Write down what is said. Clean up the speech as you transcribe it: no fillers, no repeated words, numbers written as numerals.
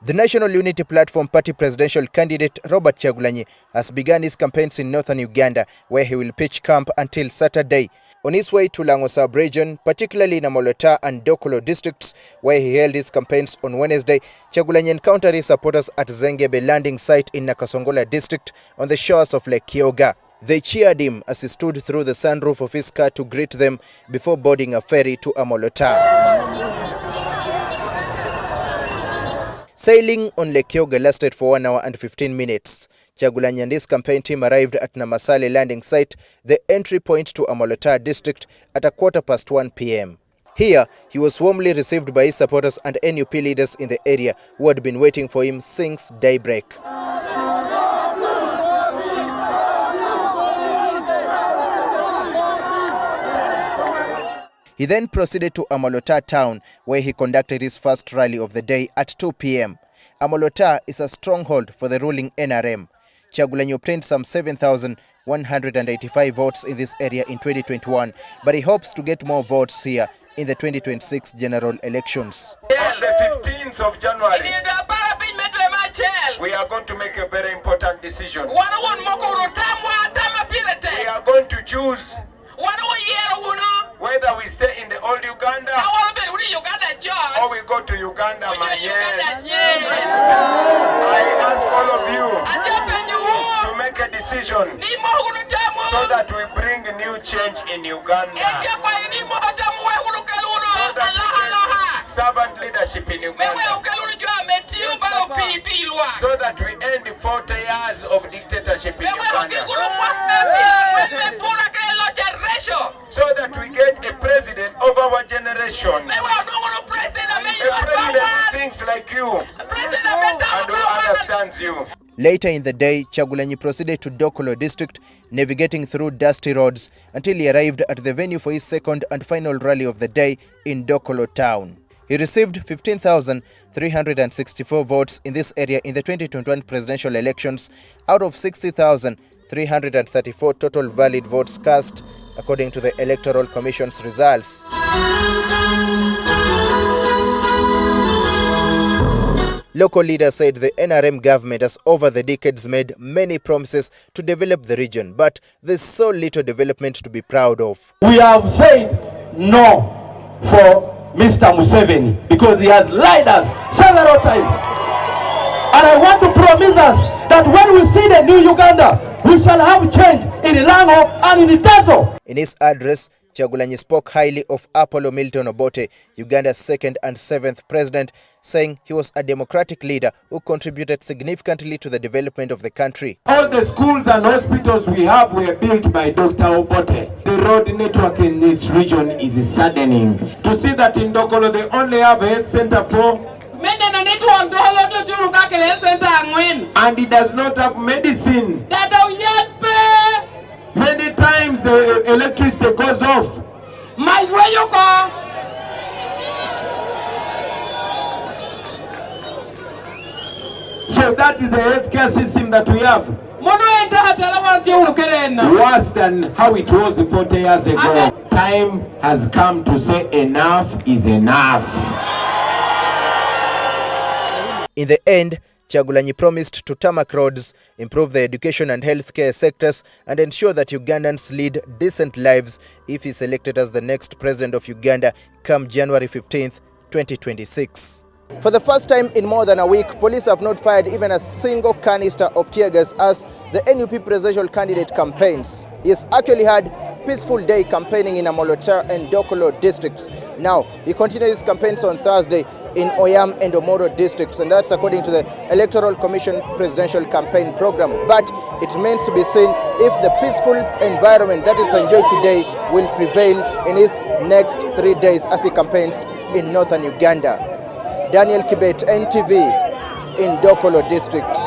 The National Unity Platform Party presidential candidate Robert Kyagulanyi has begun his campaigns in Northern Uganda, where he will pitch camp until Saturday. On his way to Lango sub-region, particularly in Amolatar and Dokolo districts, where he held his campaigns on Wednesday, Kyagulanyi encountered his supporters at Zengebe landing site in Nakasongola district on the shores of Lake Kyoga. They cheered him as he stood through the sunroof of his car to greet them before boarding a ferry to Amolatar. Sailing on Lake Kyoga lasted for 1 hour and 15 minutes. Kyagulanyi and his campaign team arrived at Namasale landing site, the entry point to Amolatar district, at 1:15 p.m. Here, he was warmly received by his supporters and NUP leaders in the area who had been waiting for him since daybreak. He then proceeded to Amolatar town, where he conducted his first rally of the day at 2 p.m. Amolatar is a stronghold for the ruling NRM. Kyagulanyi obtained some 7,185 votes in this area in 2021, but he hopes to get more votes here in the 2026 general elections. On the 15th of January, we are going to make a very important decision. We are going to choose whether we stay in the old Uganda or we go to Uganda. I ask all of you to make a decision so that we bring new change in Uganda, so that we get servant leadership in Uganda, so that we end 40 years of dictatorship in Uganda, so that we get a president of our generation, a president who thinks like you and who understands you. Later in the day, Kyagulanyi proceeded to Dokolo district, navigating through dusty roads until he arrived at the venue for his second and final rally of the day in Dokolo town. He received 15,364 votes in this area in the 2021 presidential elections out of 60,334 total valid votes cast, according to the Electoral Commission's results. Local leaders said the NRM government has over the decades made many promises to develop the region, but there's so little development to be proud of. We have said no for Mr. Museveni because he has lied us several times. And I want to promise us that when we see the new Uganda, we shall have change in Lango and in Tazo. In his address, Kyagulanyi spoke highly of Apollo Milton Obote, Uganda's second and seventh president, saying he was a democratic leader who contributed significantly to the development of the country. All the schools and hospitals we have were built by Dr. Obote. The road network in this region is saddening. To see that in Dokolo they only have a health center for, and it does not have medicine. Many times the electricity goes off. So that is the healthcare system that we have. Worse than how it was 40 years ago. Time has come to say enough is enough. In the end, Kyagulanyi promised to tarmac roads, improve the education and healthcare sectors, and ensure that Ugandans lead decent lives if he's elected as the next president of Uganda come January 15th, 2026. For the first time in more than a week, police have not fired even a single canister of teargas as the NUP presidential candidate campaigns. He has actually had a peaceful day campaigning in Amolatar and Dokolo districts. Now, he continues his campaigns on Thursday in Oyam and Omoro districts, and that's according to the Electoral Commission presidential campaign program. But it remains to be seen if the peaceful environment that is enjoyed today will prevail in his next 3 days as he campaigns in Northern Uganda. Daniel Kibet, NTV, in Dokolo district.